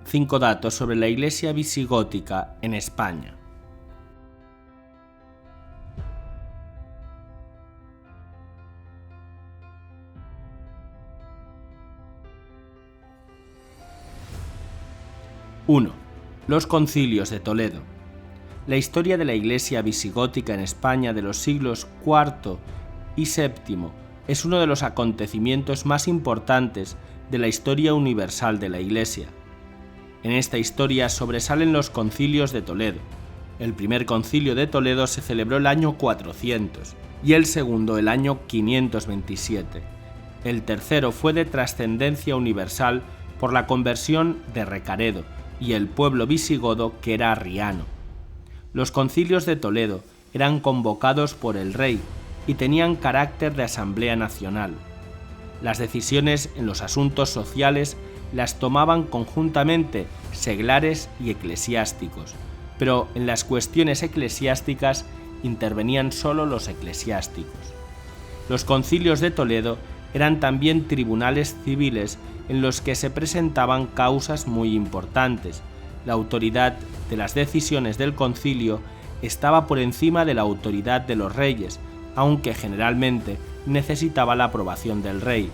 5 datos sobre la Iglesia visigótica en España. ¡1! Los concilios de Toledo. La historia de la Iglesia visigótica en España de los siglos IV y VII es uno de los acontecimientos más importantes de la historia universal de la Iglesia. En esta historia sobresalen los concilios de Toledo. El primer concilio de Toledo se celebró el año 400 y el segundo el año 527. El tercero fue de trascendencia universal por la conversión de Recaredo y el pueblo visigodo que era arriano. Los concilios de Toledo eran convocados por el rey y tenían carácter de asamblea nacional. Las decisiones en los asuntos sociales las tomaban conjuntamente seglares y eclesiásticos, pero en las cuestiones eclesiásticas intervenían solo los eclesiásticos. Los concilios de Toledo eran también tribunales civiles en los que se presentaban causas muy importantes. La autoridad de las decisiones del concilio estaba por encima de la autoridad de los reyes, aunque generalmente necesitaba la aprobación del rey.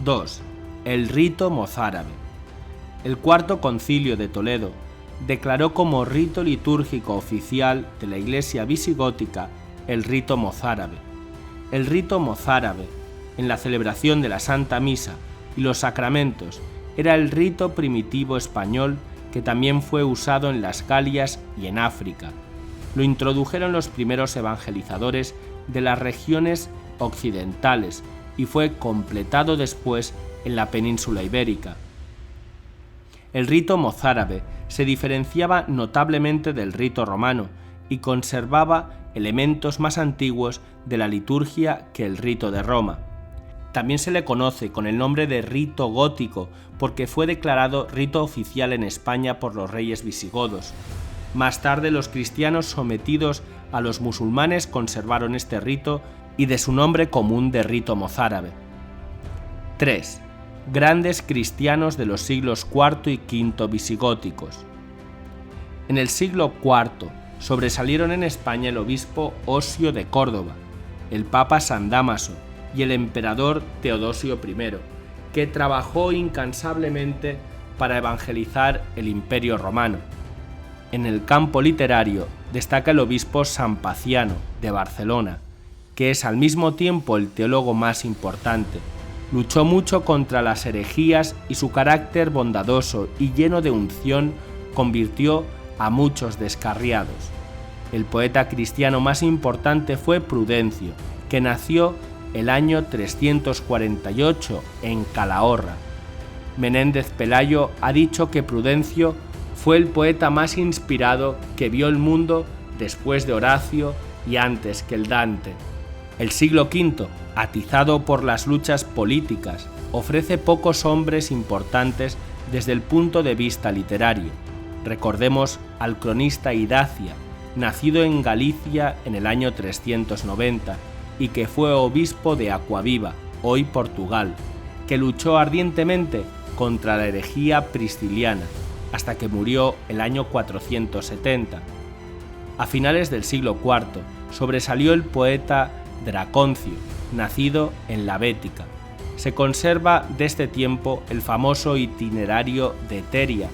2. El rito mozárabe. El cuarto concilio de Toledo declaró como rito litúrgico oficial de la Iglesia visigótica el rito mozárabe. El rito mozárabe, en la celebración de la Santa Misa y los sacramentos, era el rito primitivo español que también fue usado en las Galias y en África. Lo introdujeron los primeros evangelizadores de las regiones occidentales y fue completado después en la península ibérica. El rito mozárabe se diferenciaba notablemente del rito romano y conservaba elementos más antiguos de la liturgia que el rito de Roma. También se le conoce con el nombre de rito gótico porque fue declarado rito oficial en España por los reyes visigodos. Más tarde los cristianos sometidos a los musulmanes conservaron este rito y de su nombre común de rito mozárabe. 3. Grandes cristianos de los siglos IV y V visigóticos. En el siglo IV sobresalieron en España el obispo Osio de Córdoba, el papa San Dámaso y el emperador Teodosio I, que trabajó incansablemente para evangelizar el Imperio Romano. En el campo literario destaca el obispo San Paciano de Barcelona, que es al mismo tiempo el teólogo más importante. Luchó mucho contra las herejías y su carácter bondadoso y lleno de unción convirtió a muchos descarriados. El poeta cristiano más importante fue Prudencio, que nació el año 348 en Calahorra. Menéndez Pelayo ha dicho que Prudencio fue el poeta más inspirado que vio el mundo después de Horacio y antes que el Dante. El siglo V, atizado por las luchas políticas, ofrece pocos hombres importantes desde el punto de vista literario. Recordemos al cronista Idacia, nacido en Galicia en el año 390 y que fue obispo de Aquaviva, hoy Portugal, que luchó ardientemente contra la herejía prisciliana hasta que murió el año 470. A finales del siglo IV sobresalió el poeta Draconcio, nacido en la Bética. Se conserva de este tiempo el famoso itinerario de Eteria,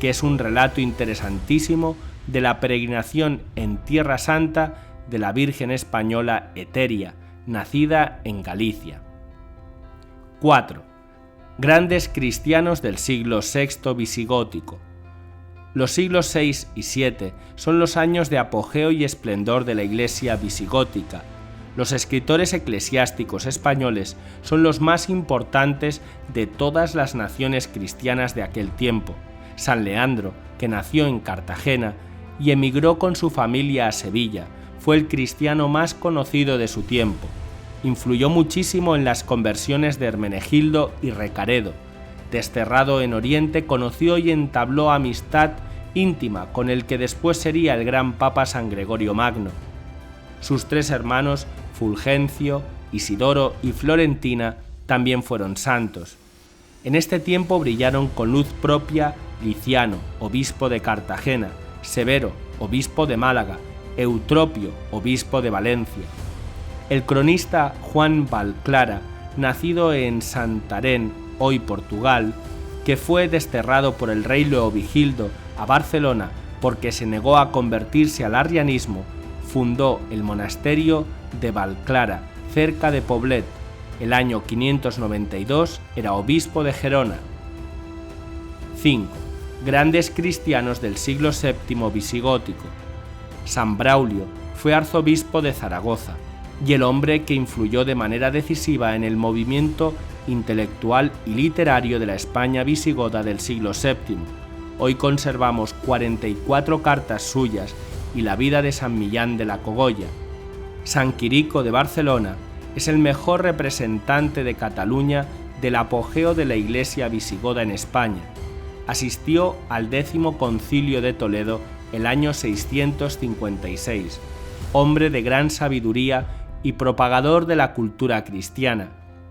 que es un relato interesantísimo de la peregrinación en Tierra Santa de la Virgen española Eteria, nacida en Galicia. 4. Grandes cristianos del siglo VI visigótico. Los siglos VI y VII son los años de apogeo y esplendor de la Iglesia visigótica. Los escritores eclesiásticos españoles son los más importantes de todas las naciones cristianas de aquel tiempo. San Leandro, que nació en Cartagena y emigró con su familia a Sevilla, fue el cristiano más conocido de su tiempo. Influyó muchísimo en las conversiones de Hermenegildo y Recaredo. Desterrado en Oriente, conoció y entabló amistad íntima con el que después sería el gran Papa San Gregorio Magno. Sus 3 hermanos, Fulgencio, Isidoro y Florentina, también fueron santos. En este tiempo brillaron con luz propia Liciano, obispo de Cartagena, Severo, obispo de Málaga, Eutropio, obispo de Valencia. El cronista Juan Valclara, nacido en Santarém, hoy Portugal, que fue desterrado por el rey Leovigildo a Barcelona porque se negó a convertirse al arrianismo, fundó el monasterio de Valclara, cerca de Poblet. El año 592 era obispo de Gerona. 5. Grandes cristianos del siglo VII visigótico. San Braulio fue arzobispo de Zaragoza y el hombre que influyó de manera decisiva en el movimiento intelectual y literario de la España visigoda del siglo VII. Hoy conservamos 44 cartas suyas y la vida de San Millán de la Cogolla. San Quirico de Barcelona es el mejor representante de Cataluña del apogeo de la Iglesia visigoda en España. Asistió al 10º Concilio de Toledo el año 656, hombre de gran sabiduría y propagador de la cultura cristiana.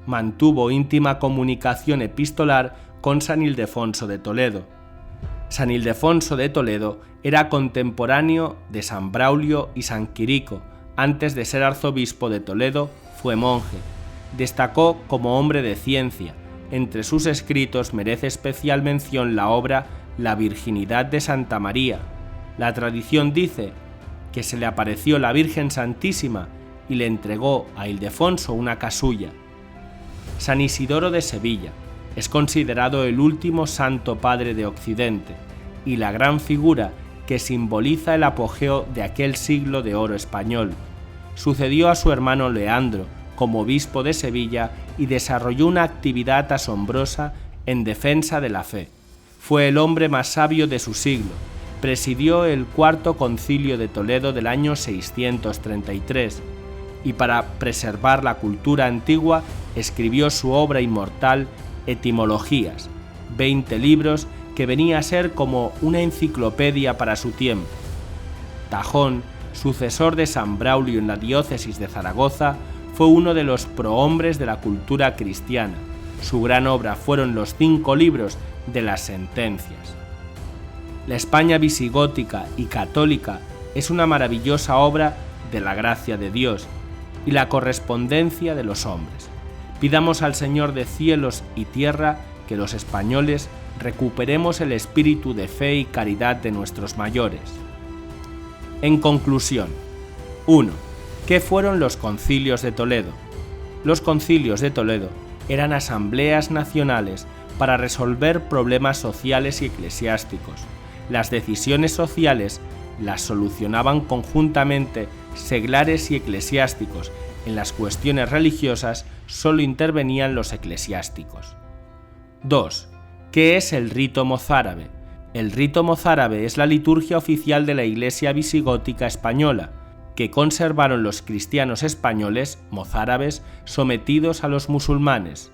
Mantuvo íntima comunicación epistolar con San Ildefonso de Toledo. San Ildefonso de Toledo era contemporáneo de San Braulio y San Quirico. Antes de ser arzobispo de Toledo, fue monje. Destacó como hombre de ciencia. Entre sus escritos merece especial mención la obra La Virginidad de Santa María. La tradición dice que se le apareció la Virgen Santísima y le entregó a Ildefonso una casulla. San Isidoro de Sevilla es considerado el último santo padre de Occidente y la gran figura que simboliza el apogeo de aquel siglo de oro español. Sucedió a su hermano Leandro como obispo de Sevilla y desarrolló una actividad asombrosa en defensa de la fe. Fue el hombre más sabio de su siglo. Presidió el Cuarto Concilio de Toledo del año 633 y para preservar la cultura antigua escribió su obra inmortal Etimologías, 20 libros que venía a ser como una enciclopedia para su tiempo. Tajón, sucesor de San Braulio en la diócesis de Zaragoza, fue uno de los prohombres de la cultura cristiana. Su gran obra fueron los 5 libros de las sentencias. La España visigótica y católica es una maravillosa obra de la gracia de Dios y la correspondencia de los hombres. Pidamos al Señor de cielos y tierra que los españoles recuperemos el espíritu de fe y caridad de nuestros mayores. En conclusión, 1. ¿Qué fueron los concilios de Toledo? Los concilios de Toledo eran asambleas nacionales para resolver problemas sociales y eclesiásticos. Las decisiones sociales las solucionaban conjuntamente seglares y eclesiásticos. En las cuestiones religiosas solo intervenían los eclesiásticos. 2. ¿Qué es el rito mozárabe? El rito mozárabe es la liturgia oficial de la Iglesia visigótica española, que conservaron los cristianos españoles mozárabes sometidos a los musulmanes.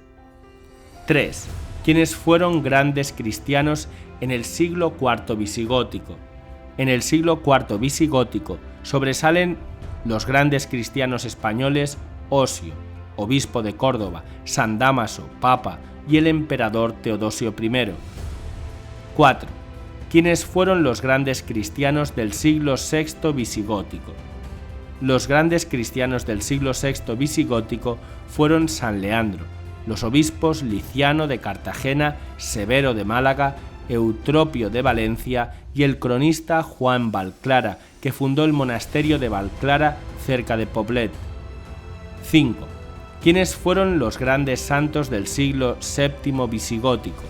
3. ¿Quiénes fueron grandes cristianos en el siglo IV visigótico? En el siglo IV visigótico sobresalen los grandes cristianos españoles Osio, obispo de Córdoba, San Dámaso, papa, y el emperador Teodosio I. 4. ¿Quiénes fueron los grandes cristianos del siglo VI visigótico? Los grandes cristianos del siglo VI visigótico fueron San Leandro, los obispos Liciano de Cartagena, Severo de Málaga, Eutropio de Valencia y el cronista Juan Valclara, que fundó el monasterio de Valclara cerca de Poblet. 5. ¿Quiénes fueron los grandes santos del siglo VII visigótico?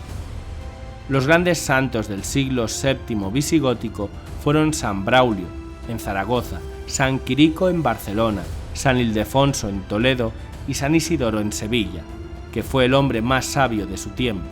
Los grandes santos del siglo VII visigótico fueron San Braulio, en Zaragoza, San Quirico en Barcelona, San Ildefonso en Toledo y San Isidoro en Sevilla, que fue el hombre más sabio de su tiempo.